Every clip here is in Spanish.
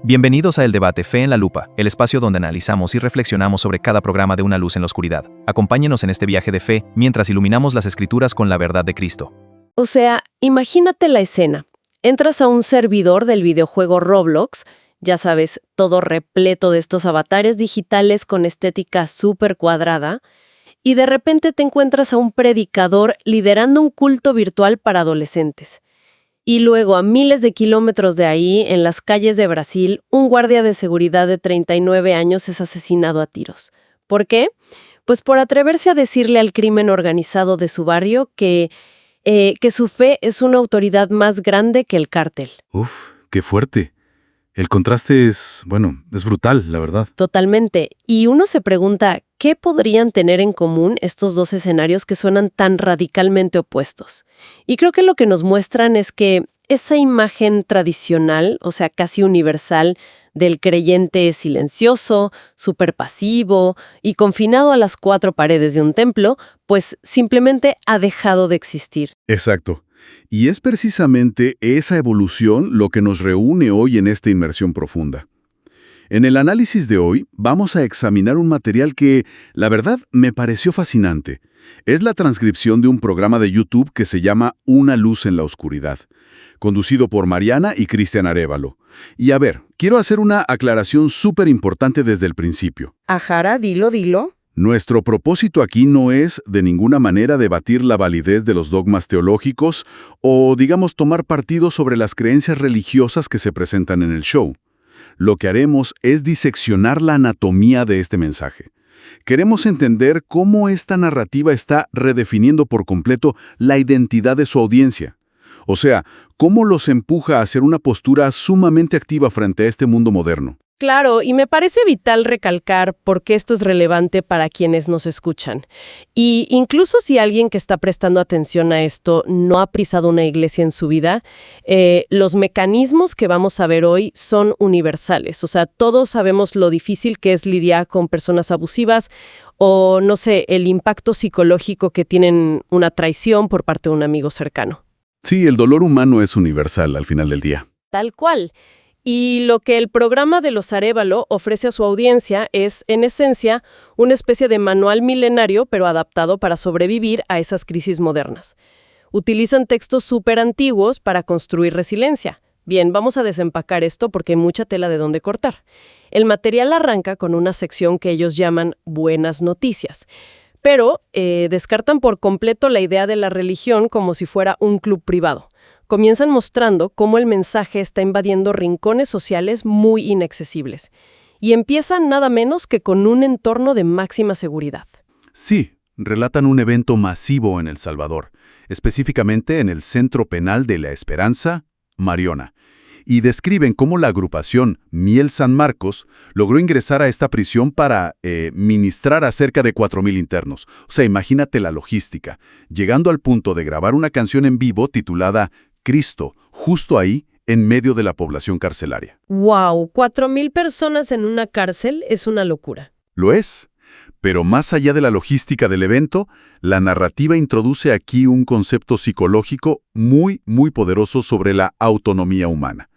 Bienvenidos a El Debate Fe en la Lupa, el espacio donde analizamos y reflexionamos sobre cada programa de Una Luz en la Oscuridad. Acompáñenos en este viaje de fe mientras iluminamos las Escrituras con la verdad de Cristo. O sea, imagínate la escena. Entras a un servidor del videojuego Roblox, ya sabes, todo repleto de estos avatares digitales con estética súper cuadrada, y de repente te encuentras a un predicador liderando un culto virtual para adolescentes. Y luego, a miles de kilómetros de ahí, en las calles de Brasil, un guardia de seguridad de 39 años es asesinado a tiros. ¿Por qué? Pues por atreverse a decirle al crimen organizado de su barrio que su fe es una autoridad más grande que el cártel. Uf, qué fuerte. El contraste es brutal, la verdad. Totalmente. Y uno se pregunta, ¿qué podrían tener en común estos dos escenarios que suenan tan radicalmente opuestos? Y creo que lo que nos muestran es que esa imagen tradicional, o sea, casi universal, del creyente silencioso, súper pasivo y confinado a las cuatro paredes de un templo, pues simplemente ha dejado de existir. Exacto. Y es precisamente esa evolución lo que nos reúne hoy en esta inmersión profunda. En el análisis de hoy vamos a examinar un material que, la verdad, me pareció fascinante. Es la transcripción de un programa de YouTube que se llama Una Luz en la Oscuridad, conducido por Mariana y Cristian Arévalo. Y a ver, quiero hacer una aclaración súper importante desde el principio. Ajara, dilo. Nuestro propósito aquí no es, de ninguna manera, debatir la validez de los dogmas teológicos o, digamos, tomar partido sobre las creencias religiosas que se presentan en el show. Lo que haremos es diseccionar la anatomía de este mensaje. Queremos entender cómo esta narrativa está redefiniendo por completo la identidad de su audiencia. O sea, cómo los empuja a hacer una postura sumamente activa frente a este mundo moderno. Claro, y me parece vital recalcar por qué esto es relevante para quienes nos escuchan. Y incluso si alguien que está prestando atención a esto no ha pisado una iglesia en su vida, los mecanismos que vamos a ver hoy son universales. O sea, todos sabemos lo difícil que es lidiar con personas abusivas o, no sé, el impacto psicológico que tienen una traición por parte de un amigo cercano. Sí, el dolor humano es universal al final del día. Tal cual. Y lo que el programa de los Arévalo ofrece a su audiencia es, en esencia, una especie de manual milenario, pero adaptado para sobrevivir a esas crisis modernas. Utilizan textos súper antiguos para construir resiliencia. Bien, vamos a desempacar esto porque hay mucha tela de dónde cortar. El material arranca con una sección que ellos llaman Buenas Noticias, pero descartan por completo la idea de la religión como si fuera un club privado. Comienzan mostrando cómo el mensaje está invadiendo rincones sociales muy inaccesibles. Y empiezan nada menos que con un entorno de máxima seguridad. Sí, relatan un evento masivo en El Salvador, específicamente en el Centro Penal de la Esperanza, Mariona, y describen cómo la agrupación Miel San Marcos logró ingresar a esta prisión para ministrar a cerca de 4,000 internos. O sea, imagínate la logística, llegando al punto de grabar una canción en vivo titulada Cristo, justo ahí, en medio de la población carcelaria. ¡Wow! 4,000 personas en una cárcel es una locura. Lo es. Pero más allá de la logística del evento, la narrativa introduce aquí un concepto psicológico muy, muy poderoso sobre la autonomía humana.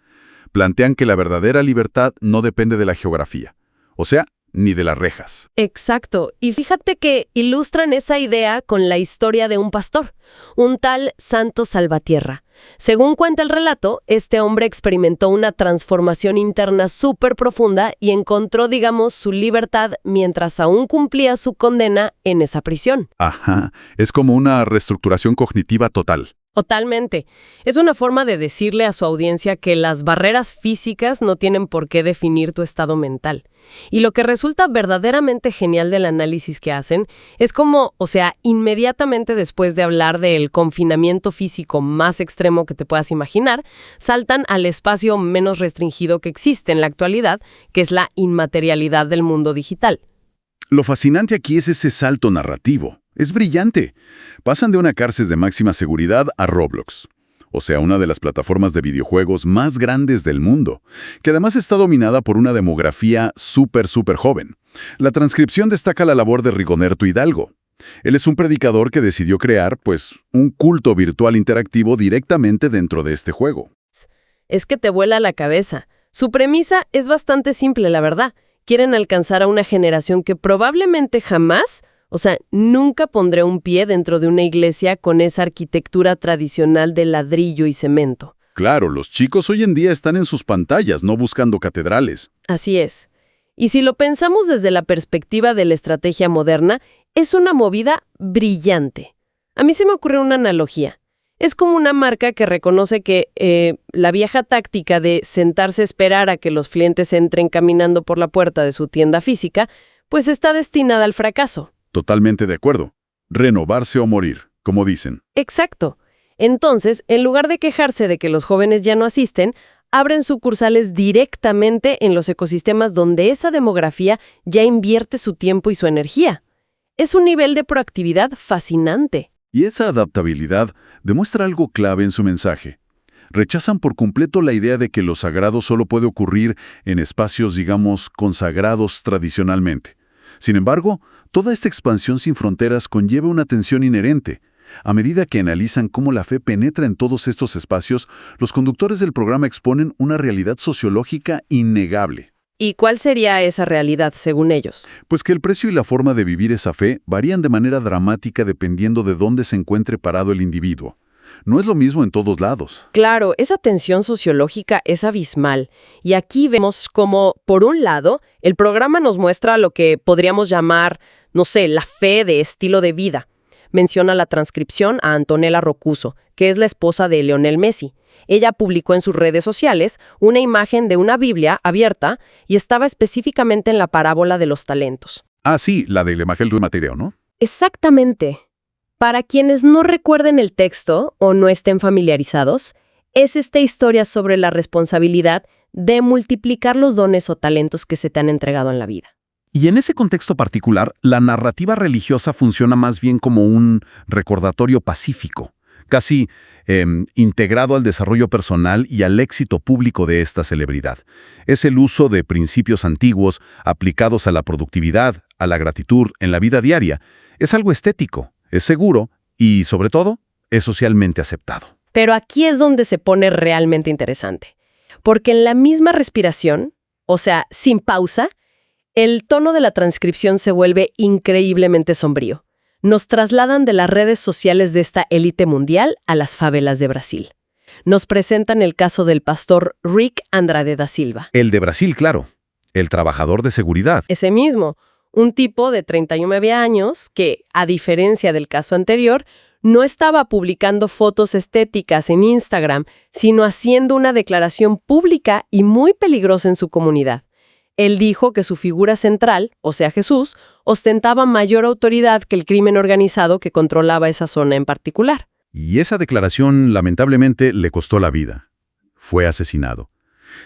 Plantean que la verdadera libertad no depende de la geografía, o sea, ni de las rejas. Exacto. Y fíjate que ilustran esa idea con la historia de un pastor, un tal Santo Salvatierra. Según cuenta el relato, este hombre experimentó una transformación interna súper profunda y encontró, digamos, su libertad mientras aún cumplía su condena en esa prisión. Ajá, es como una reestructuración cognitiva total. Totalmente. Es una forma de decirle a su audiencia que las barreras físicas no tienen por qué definir tu estado mental. Y lo que resulta verdaderamente genial del análisis que hacen es como, o sea, inmediatamente después de hablar del confinamiento físico más extremo que te puedas imaginar, saltan al espacio menos restringido que existe en la actualidad, que es la inmaterialidad del mundo digital. Lo fascinante aquí es ese salto narrativo. Es brillante. Pasan de una cárcel de máxima seguridad a Roblox, o sea, una de las plataformas de videojuegos más grandes del mundo, que además está dominada por una demografía súper joven. La transcripción destaca la labor de Rigoberto Hidalgo. Él es un predicador que decidió crear, un culto virtual interactivo directamente dentro de este juego. Es que te vuela la cabeza. Su premisa es bastante simple, la verdad. Quieren alcanzar a una generación que probablemente jamás, o sea, nunca pondré un pie dentro de una iglesia con esa arquitectura tradicional de ladrillo y cemento. Claro, los chicos hoy en día están en sus pantallas, no buscando catedrales. Así es. Y si lo pensamos desde la perspectiva de la estrategia moderna, es una movida brillante. A mí se me ocurre una analogía. Es como una marca que reconoce que la vieja táctica de sentarse a esperar a que los clientes entren caminando por la puerta de su tienda física, pues está destinada al fracaso. Totalmente de acuerdo. Renovarse o morir, como dicen. Exacto. Entonces, en lugar de quejarse de que los jóvenes ya no asisten, abren sucursales directamente en los ecosistemas donde esa demografía ya invierte su tiempo y su energía. Es un nivel de proactividad fascinante. Y esa adaptabilidad demuestra algo clave en su mensaje. Rechazan por completo la idea de que lo sagrado solo puede ocurrir en espacios, digamos, consagrados tradicionalmente. Sin embargo, toda esta expansión sin fronteras conlleva una tensión inherente. A medida que analizan cómo la fe penetra en todos estos espacios, los conductores del programa exponen una realidad sociológica innegable. ¿Y cuál sería esa realidad, según ellos? Pues que el precio y la forma de vivir esa fe varían de manera dramática dependiendo de dónde se encuentre parado el individuo. No es lo mismo en todos lados. Claro, esa tensión sociológica es abismal. Y aquí vemos cómo, por un lado, el programa nos muestra lo que podríamos llamar, no sé, la fe de estilo de vida. Menciona la transcripción a Antonella Roccuzzo, que es la esposa de Lionel Messi. Ella publicó en sus redes sociales una imagen de una Biblia abierta y estaba específicamente en la parábola de los talentos. Ah, sí, la del Evangelio de Mateo, ¿no? Exactamente. Para quienes no recuerden el texto o no estén familiarizados, es esta historia sobre la responsabilidad de multiplicar los dones o talentos que se te han entregado en la vida. Y en ese contexto particular, la narrativa religiosa funciona más bien como un recordatorio pacífico, casi integrado al desarrollo personal y al éxito público de esta celebridad. Es el uso de principios antiguos aplicados a la productividad, a la gratitud en la vida diaria. Es algo estético, es seguro y, sobre todo, es socialmente aceptado. Pero aquí es donde se pone realmente interesante, porque en la misma respiración, o sea, sin pausa, el tono de la transcripción se vuelve increíblemente sombrío. Nos trasladan de las redes sociales de esta élite mundial a las favelas de Brasil. Nos presentan el caso del pastor Rick Andrade da Silva. El de Brasil, claro. El trabajador de seguridad. Ese mismo, un tipo de 39 años que, a diferencia del caso anterior, no estaba publicando fotos estéticas en Instagram, sino haciendo una declaración pública y muy peligrosa en su comunidad. Él dijo que su figura central, o sea Jesús, ostentaba mayor autoridad que el crimen organizado que controlaba esa zona en particular. Y esa declaración, lamentablemente, le costó la vida. Fue asesinado.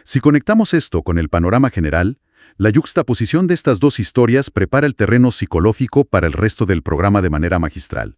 Si conectamos esto con el panorama general, la yuxtaposición de estas dos historias prepara el terreno psicológico para el resto del programa de manera magistral.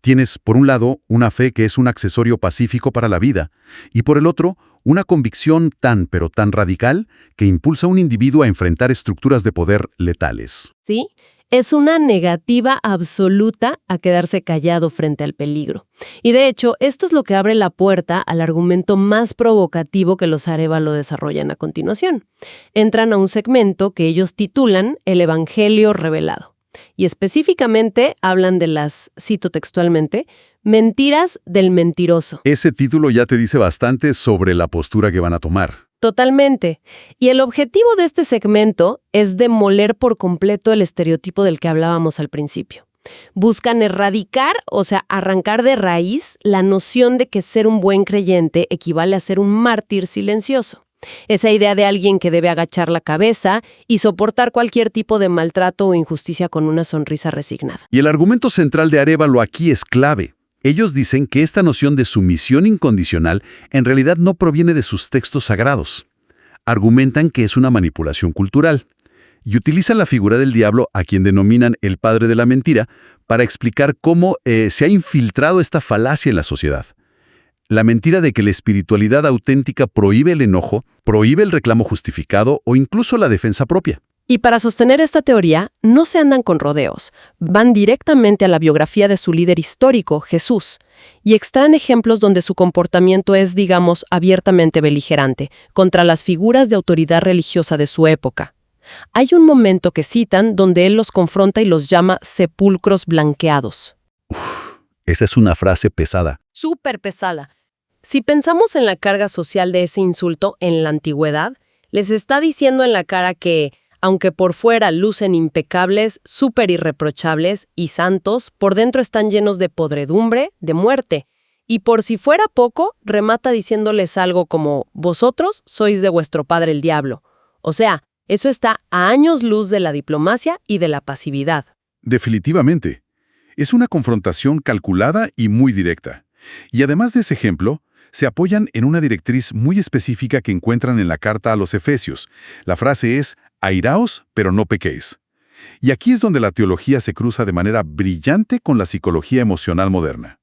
Tienes, por un lado, una fe que es un accesorio pacífico para la vida, y por el otro, una convicción pero tan radical que impulsa a un individuo a enfrentar estructuras de poder letales. ¿Sí? Es una negativa absoluta a quedarse callado frente al peligro. Y de hecho, esto es lo que abre la puerta al argumento más provocativo que los Arévalo desarrollan a continuación. Entran a un segmento que ellos titulan El Evangelio Revelado. Y específicamente hablan de las, cito textualmente, mentiras del mentiroso. Ese título ya te dice bastante sobre la postura que van a tomar. Totalmente. Y el objetivo de este segmento es demoler por completo el estereotipo del que hablábamos al principio. Buscan erradicar, o sea, arrancar de raíz la noción de que ser un buen creyente equivale a ser un mártir silencioso. Esa idea de alguien que debe agachar la cabeza y soportar cualquier tipo de maltrato o injusticia con una sonrisa resignada. Y el argumento central de Arévalo aquí es clave. Ellos dicen que esta noción de sumisión incondicional en realidad no proviene de sus textos sagrados. Argumentan que es una manipulación cultural. Y utilizan la figura del diablo, a quien denominan el padre de la mentira, para explicar cómo se ha infiltrado esta falacia en la sociedad. La mentira de que la espiritualidad auténtica prohíbe el enojo, prohíbe el reclamo justificado o incluso la defensa propia. Y para sostener esta teoría, no se andan con rodeos, van directamente a la biografía de su líder histórico, Jesús, y extraen ejemplos donde su comportamiento es, digamos, abiertamente beligerante, contra las figuras de autoridad religiosa de su época. Hay un momento que citan donde él los confronta y los llama sepulcros blanqueados. Esa es una frase pesada. Súper pesada. Si pensamos en la carga social de ese insulto en la antigüedad, les está diciendo en la cara que, aunque por fuera lucen impecables, súper irreprochables y santos, por dentro están llenos de podredumbre, de muerte. Y por si fuera poco, remata diciéndoles algo como, vosotros sois de vuestro padre el diablo. O sea, eso está a años luz de la diplomacia y de la pasividad. Definitivamente. Es una confrontación calculada y muy directa. Y además de ese ejemplo, se apoyan en una directriz muy específica que encuentran en la carta a los Efesios. La frase es, airaos, pero no pequéis. Y aquí es donde la teología se cruza de manera brillante con la psicología emocional moderna.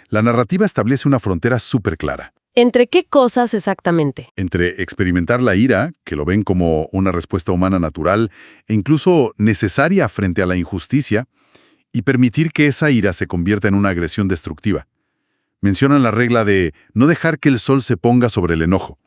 La narrativa establece una frontera súper clara. ¿Entre qué cosas exactamente? Entre experimentar la ira, que lo ven como una respuesta humana natural e incluso necesaria frente a la injusticia, y permitir que esa ira se convierta en una agresión destructiva. Mencionan la regla de no dejar que el sol se ponga sobre el enojo.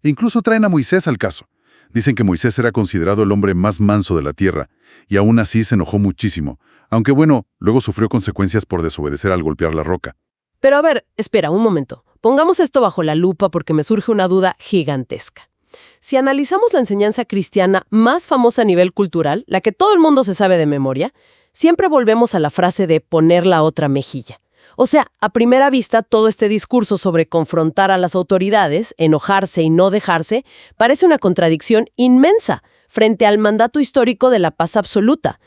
E incluso traen a Moisés al caso. Dicen que Moisés era considerado el hombre más manso de la tierra, y aún así se enojó muchísimo, aunque bueno, luego sufrió consecuencias por desobedecer al golpear la roca. Pero a ver, espera un momento. Pongamos esto bajo la lupa porque me surge una duda gigantesca. Si analizamos la enseñanza cristiana más famosa a nivel cultural, la que todo el mundo se sabe de memoria, siempre volvemos a la frase de poner la otra mejilla. O sea, a primera vista, todo este discurso sobre confrontar a las autoridades, enojarse y no dejarse, parece una contradicción inmensa frente al mandato histórico de la paz absoluta.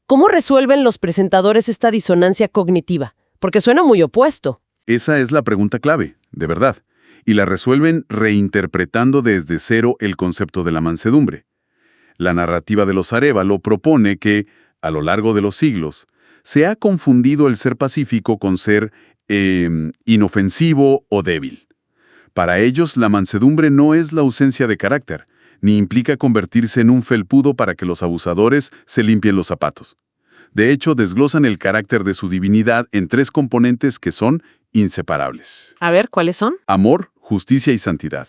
¿Cómo resuelven los presentadores esta disonancia cognitiva? Porque suena muy opuesto. Esa es la pregunta clave, de verdad. Y la resuelven reinterpretando desde cero el concepto de la mansedumbre. La narrativa de los Arévalo propone que, a lo largo de los siglos, se ha confundido el ser pacífico con ser inofensivo o débil. Para ellos, la mansedumbre no es la ausencia de carácter, ni implica convertirse en un felpudo para que los abusadores se limpien los zapatos. De hecho, desglosan el carácter de su divinidad en 3 componentes que son inseparables. A ver, ¿cuáles son? Amor, justicia y santidad.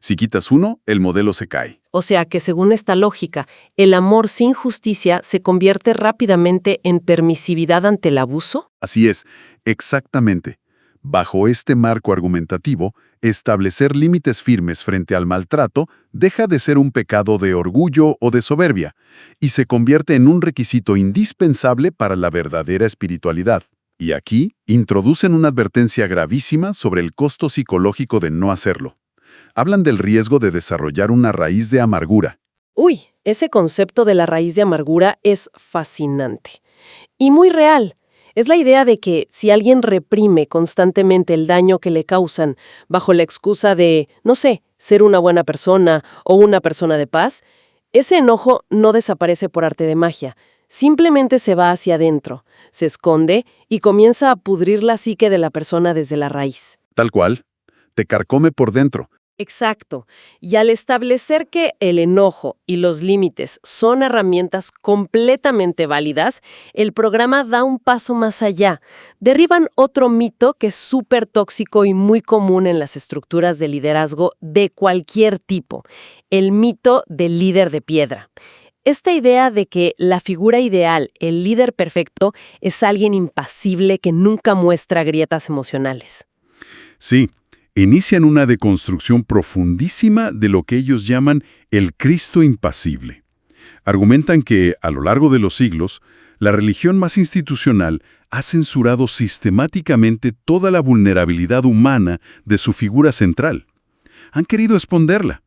Si quitas uno, el modelo se cae. O sea que según esta lógica, el amor sin justicia se convierte rápidamente en permisividad ante el abuso. Así es, exactamente. Bajo este marco argumentativo, establecer límites firmes frente al maltrato deja de ser un pecado de orgullo o de soberbia y se convierte en un requisito indispensable para la verdadera espiritualidad. Y aquí introducen una advertencia gravísima sobre el costo psicológico de no hacerlo. Hablan del riesgo de desarrollar una raíz de amargura. Uy, ese concepto de la raíz de amargura es fascinante. Y muy real. Es la idea de que si alguien reprime constantemente el daño que le causan bajo la excusa de, no sé, ser una buena persona o una persona de paz, ese enojo no desaparece por arte de magia. Simplemente se va hacia adentro, se esconde y comienza a pudrir la psique de la persona desde la raíz. Tal cual, te carcome por dentro. Exacto. Y al establecer que el enojo y los límites son herramientas completamente válidas, el programa da un paso más allá. Derriban otro mito que es súper tóxico y muy común en las estructuras de liderazgo de cualquier tipo, el mito del líder de piedra. Esta idea de que la figura ideal, el líder perfecto, es alguien impasible que nunca muestra grietas emocionales. Sí. Inician una deconstrucción profundísima de lo que ellos llaman el Cristo impasible. Argumentan que, a lo largo de los siglos, la religión más institucional ha censurado sistemáticamente toda la vulnerabilidad humana de su figura central. Han querido esconderla.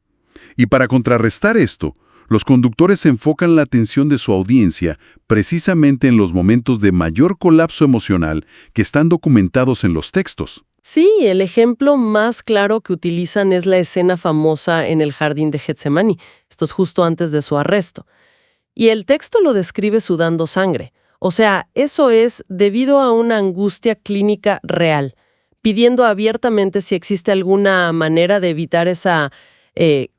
Y para contrarrestar esto, los conductores enfocan la atención de su audiencia precisamente en los momentos de mayor colapso emocional que están documentados en los textos. Sí, el ejemplo más claro que utilizan es la escena famosa en el jardín de Getsemaní. Esto es justo antes de su arresto. Y el texto lo describe sudando sangre. O sea, eso es debido a una angustia clínica real, pidiendo abiertamente si existe alguna manera de evitar esa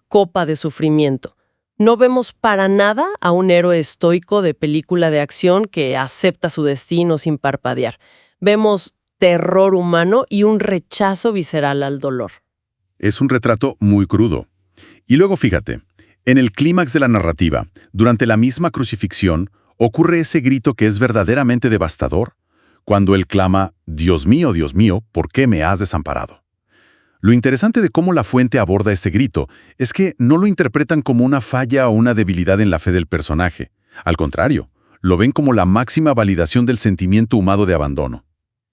copa de sufrimiento. No vemos para nada a un héroe estoico de película de acción que acepta su destino sin parpadear. Vemos terror humano y un rechazo visceral al dolor. Es un retrato muy crudo. Y luego fíjate, en el clímax de la narrativa, durante la misma crucifixión, ocurre ese grito que es verdaderamente devastador, cuando él clama, Dios mío, ¿por qué me has desamparado? Lo interesante de cómo la fuente aborda ese grito es que no lo interpretan como una falla o una debilidad en la fe del personaje. Al contrario, lo ven como la máxima validación del sentimiento humano de abandono.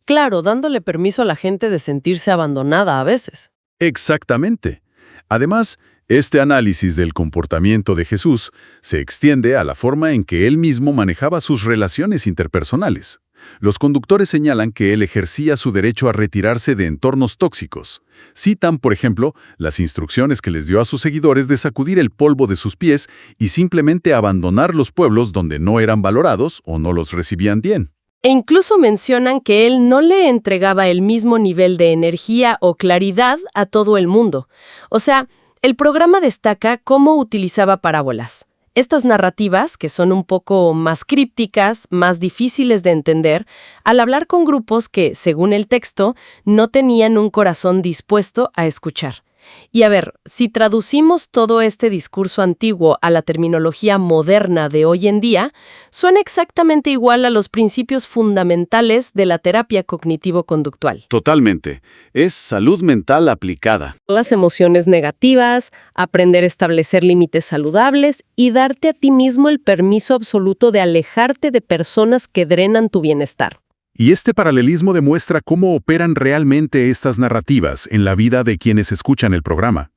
Claro, dándole permiso a la gente de sentirse abandonada a veces. Exactamente. Además, este análisis del comportamiento de Jesús se extiende a la forma en que él mismo manejaba sus relaciones interpersonales. Los conductores señalan que él ejercía su derecho a retirarse de entornos tóxicos. Citan, por ejemplo, las instrucciones que les dio a sus seguidores de sacudir el polvo de sus pies y simplemente abandonar los pueblos donde no eran valorados o no los recibían bien. E incluso mencionan que él no le entregaba el mismo nivel de energía o claridad a todo el mundo. O sea, el programa destaca cómo utilizaba parábolas. Estas narrativas, que son un poco más crípticas, más difíciles de entender, al hablar con grupos que, según el texto, no tenían un corazón dispuesto a escuchar. Y a ver, si traducimos todo este discurso antiguo a la terminología moderna de hoy en día, suena exactamente igual a los principios fundamentales de la terapia cognitivo-conductual. Totalmente. Es salud mental aplicada. Las emociones negativas, aprender a establecer límites saludables y darte a ti mismo el permiso absoluto de alejarte de personas que drenan tu bienestar. Y este paralelismo demuestra cómo operan realmente estas narrativas en la vida de quienes escuchan el programa.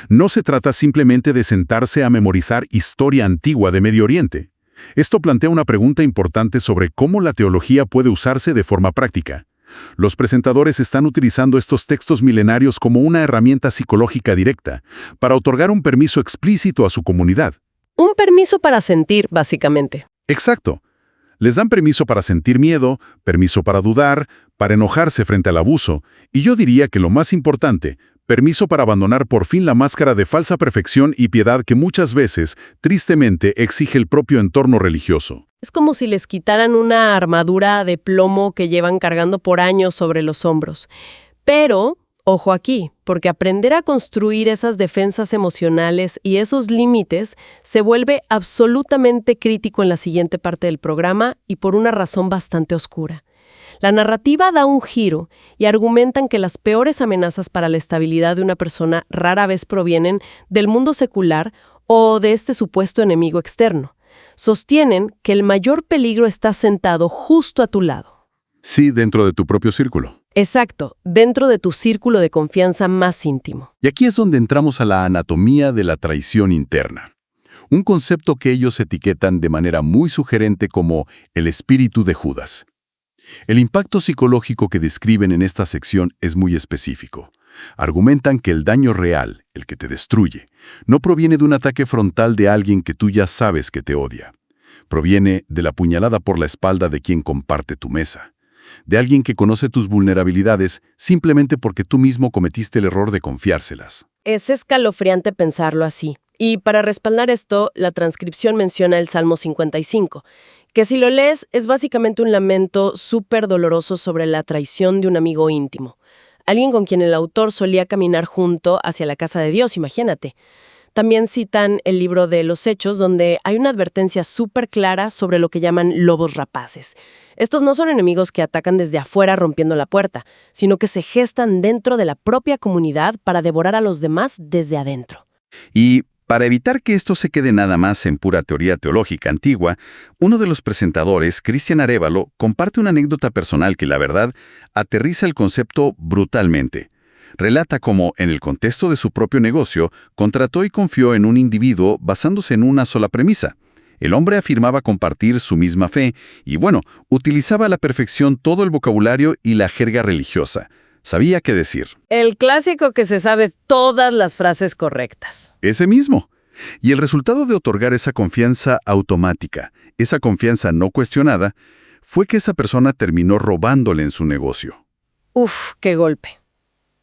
No se trata simplemente de sentarse a memorizar historia antigua de Medio Oriente. Esto plantea una pregunta importante sobre cómo la teología puede usarse de forma práctica. Los presentadores están utilizando estos textos milenarios como una herramienta psicológica directa, para otorgar un permiso explícito a su comunidad. Un permiso para sentir, básicamente. Exacto. Les dan permiso para sentir miedo, permiso para dudar, para enojarse frente al abuso, y yo diría que lo más importante, permiso para abandonar por fin la máscara de falsa perfección y piedad que muchas veces, tristemente, exige el propio entorno religioso. Es como si les quitaran una armadura de plomo que llevan cargando por años sobre los hombros. Pero, ojo aquí, porque aprender a construir esas defensas emocionales y esos límites se vuelve absolutamente crítico en la siguiente parte del programa y por una razón bastante oscura. La narrativa da un giro y argumentan que las peores amenazas para la estabilidad de una persona rara vez provienen del mundo secular o de este supuesto enemigo externo. Sostienen que el mayor peligro está sentado justo a tu lado. Sí, dentro de tu propio círculo. Exacto, dentro de tu círculo de confianza más íntimo. Y aquí es donde entramos a la anatomía de la traición interna. Un concepto que ellos etiquetan de manera muy sugerente como el espíritu de Judas. El impacto psicológico que describen en esta sección es muy específico. Argumentan que el daño real, el que te destruye, no proviene de un ataque frontal de alguien que tú ya sabes que te odia. Proviene de la puñalada por la espalda de quien comparte tu mesa. De alguien que conoce tus vulnerabilidades simplemente porque tú mismo cometiste el error de confiárselas. Es escalofriante pensarlo así. Y para respaldar esto, la transcripción menciona el Salmo 55, que si lo lees es básicamente un lamento súper doloroso sobre la traición de un amigo íntimo. Alguien con quien el autor solía caminar junto hacia la casa de Dios, imagínate. También citan el libro de los Hechos, donde hay una advertencia súper clara sobre lo que llaman lobos rapaces. Estos no son enemigos que atacan desde afuera rompiendo la puerta, sino que se gestan dentro de la propia comunidad para devorar a los demás desde adentro. Y para evitar que esto se quede nada más en pura teoría teológica antigua, uno de los presentadores, Cristian Arévalo, comparte una anécdota personal que, la verdad, aterriza el concepto brutalmente. Relata cómo, en el contexto de su propio negocio, contrató y confió en un individuo basándose en una sola premisa. El hombre afirmaba compartir su misma fe y, utilizaba a la perfección todo el vocabulario y la jerga religiosa. Sabía qué decir. El clásico que se sabe todas las frases correctas. Ese mismo. Y el resultado de otorgar esa confianza automática, esa confianza no cuestionada, fue que esa persona terminó robándole en su negocio. Uf, qué golpe.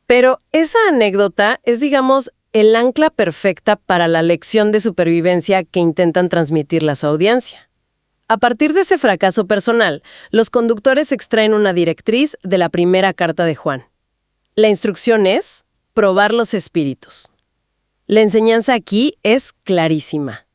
Pero esa anécdota es, digamos, el ancla perfecta para la lección de supervivencia que intentan transmitir a su audiencia. A partir de ese fracaso personal, los conductores extraen una directriz de la primera carta de Juan. La instrucción es probar los espíritus. La enseñanza aquí es clarísima.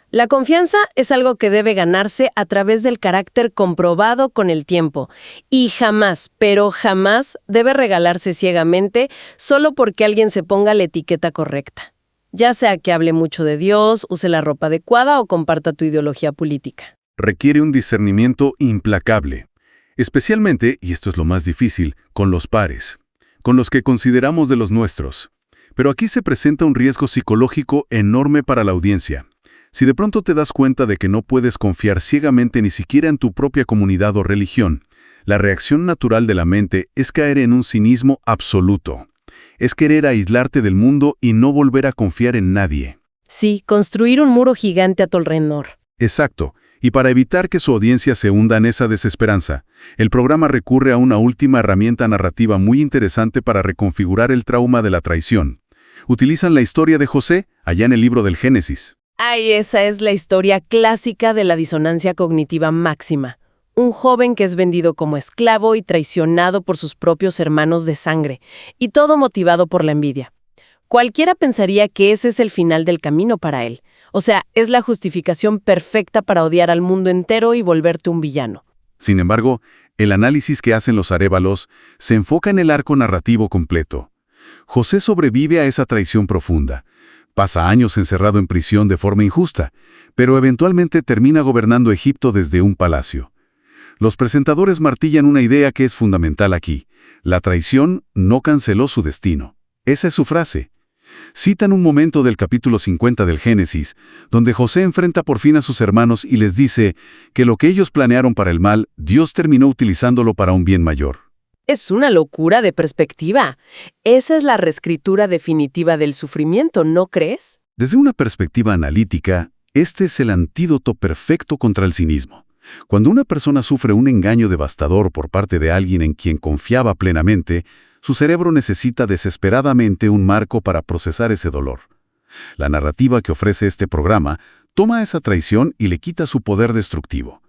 La confianza es algo que debe ganarse a través del carácter comprobado con el tiempo y jamás, pero jamás debe regalarse ciegamente solo porque alguien se ponga la etiqueta correcta. Ya sea que hable mucho de Dios, use la ropa adecuada o comparta tu ideología política. Requiere un discernimiento implacable, especialmente, y esto es lo más difícil, con los pares, con los que consideramos de los nuestros. Pero aquí se presenta un riesgo psicológico enorme para la audiencia. Si de pronto te das cuenta de que no puedes confiar ciegamente ni siquiera en tu propia comunidad o religión, la reacción natural de la mente es caer en un cinismo absoluto. Es querer aislarte del mundo y no volver a confiar en nadie. Sí, construir un muro gigante a tu alrededor. Exacto. Y para evitar que su audiencia se hunda en esa desesperanza, el programa recurre a una última herramienta narrativa muy interesante para reconfigurar el trauma de la traición. Utilizan la historia de José, allá en el libro del Génesis. Ay, esa es la historia clásica de la disonancia cognitiva máxima. Un joven que es vendido como esclavo y traicionado por sus propios hermanos de sangre, y todo motivado por la envidia. Cualquiera pensaría que ese es el final del camino para él. O sea, es la justificación perfecta para odiar al mundo entero y volverte un villano. Sin embargo, el análisis que hacen los arévalos se enfoca en el arco narrativo completo. José sobrevive a esa traición profunda. Pasa años encerrado en prisión de forma injusta, pero eventualmente termina gobernando Egipto desde un palacio. Los presentadores martillan una idea que es fundamental aquí. La traición no canceló su destino. Esa es su frase. Citan un momento del capítulo 50 del Génesis, donde José enfrenta por fin a sus hermanos y les dice que lo que ellos planearon para el mal, Dios terminó utilizándolo para un bien mayor. Es una locura de perspectiva. Esa es la reescritura definitiva del sufrimiento, ¿no crees? Desde una perspectiva analítica, este es el antídoto perfecto contra el cinismo. Cuando una persona sufre un engaño devastador por parte de alguien en quien confiaba plenamente, su cerebro necesita desesperadamente un marco para procesar ese dolor. La narrativa que ofrece este programa toma esa traición y le quita su poder destructivo.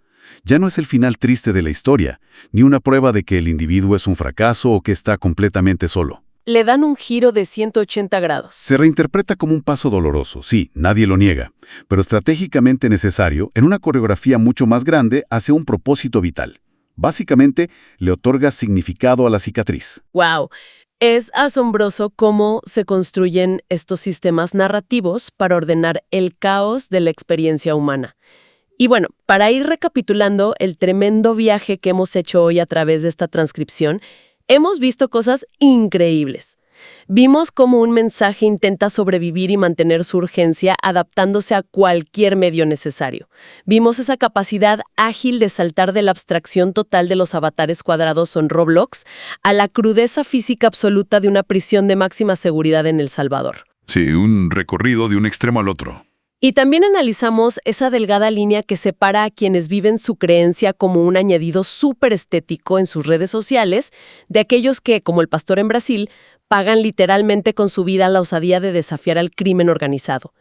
Ya no es el final triste de la historia, ni una prueba de que el individuo es un fracaso o que está completamente solo. Le dan un giro de 180 grados. Se reinterpreta como un paso doloroso, sí, nadie lo niega, pero estratégicamente necesario en una coreografía mucho más grande hacia un propósito vital. Básicamente, le otorga significado a la cicatriz. ¡Wow! Es asombroso cómo se construyen estos sistemas narrativos para ordenar el caos de la experiencia humana. Y bueno, para ir recapitulando el tremendo viaje que hemos hecho hoy a través de esta transcripción, hemos visto cosas increíbles. Vimos cómo un mensaje intenta sobrevivir y mantener su urgencia adaptándose a cualquier medio necesario. Vimos esa capacidad ágil de saltar de la abstracción total de los avatares cuadrados en Roblox a la crudeza física absoluta de una prisión de máxima seguridad en El Salvador. Sí, un recorrido de un extremo al otro. Y también analizamos esa delgada línea que separa a quienes viven su creencia como un añadido súper estético en sus redes sociales de aquellos que, como el pastor en Brasil, pagan literalmente con su vida la osadía de desafiar al crimen organizado.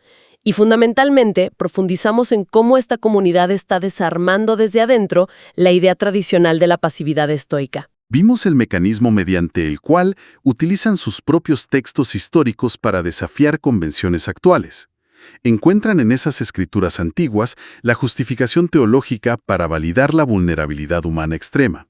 Y fundamentalmente, profundizamos en cómo esta comunidad está desarmando desde adentro la idea tradicional de la pasividad estoica. Vimos el mecanismo mediante el cual utilizan sus propios textos históricos para desafiar convenciones actuales. Encuentran en esas escrituras antiguas la justificación teológica para validar la vulnerabilidad humana extrema,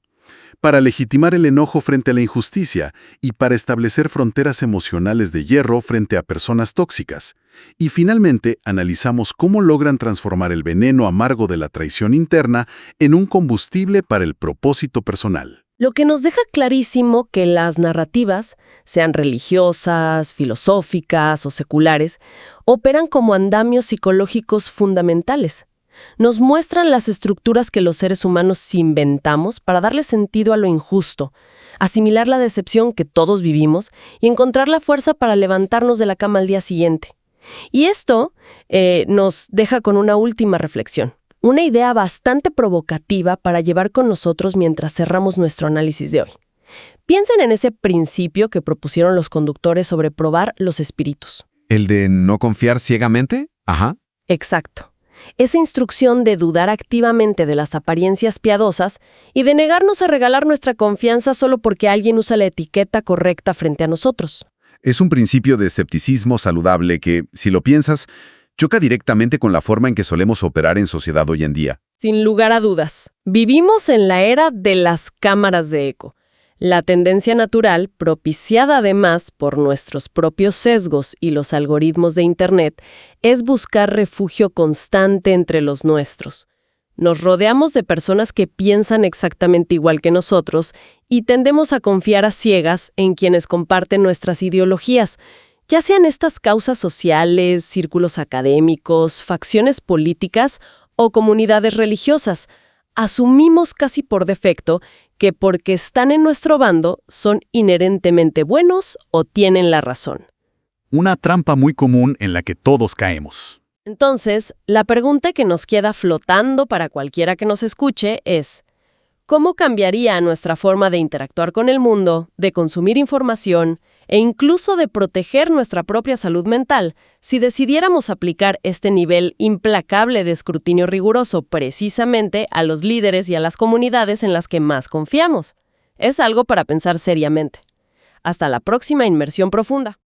para legitimar el enojo frente a la injusticia y para establecer fronteras emocionales de hierro frente a personas tóxicas. Y finalmente, analizamos cómo logran transformar el veneno amargo de la traición interna en un combustible para el propósito personal. Lo que nos deja clarísimo que las narrativas, sean religiosas, filosóficas o seculares, operan como andamios psicológicos fundamentales. Nos muestran las estructuras que los seres humanos inventamos para darle sentido a lo injusto, asimilar la decepción que todos vivimos y encontrar la fuerza para levantarnos de la cama al día siguiente. Y esto nos deja con una última reflexión. Una idea bastante provocativa para llevar con nosotros mientras cerramos nuestro análisis de hoy. Piensen en ese principio que propusieron los conductores sobre probar los espíritus. ¿El de no confiar ciegamente? Ajá. Exacto. Esa instrucción de dudar activamente de las apariencias piadosas y de negarnos a regalar nuestra confianza solo porque alguien usa la etiqueta correcta frente a nosotros. Es un principio de escepticismo saludable que, si lo piensas, choca directamente con la forma en que solemos operar en sociedad hoy en día. Sin lugar a dudas, vivimos en la era de las cámaras de eco. La tendencia natural, propiciada además por nuestros propios sesgos y los algoritmos de Internet, es buscar refugio constante entre los nuestros. Nos rodeamos de personas que piensan exactamente igual que nosotros y tendemos a confiar a ciegas en quienes comparten nuestras ideologías, ya sean estas causas sociales, círculos académicos, facciones políticas o comunidades religiosas. Asumimos casi por defecto que porque están en nuestro bando son inherentemente buenos o tienen la razón. Una trampa muy común en la que todos caemos. Entonces, la pregunta que nos queda flotando para cualquiera que nos escuche es: ¿cómo cambiaría nuestra forma de interactuar con el mundo, de consumir información e incluso de proteger nuestra propia salud mental si decidiéramos aplicar este nivel implacable de escrutinio riguroso precisamente a los líderes y a las comunidades en las que más confiamos? Es algo para pensar seriamente. Hasta la próxima inmersión profunda.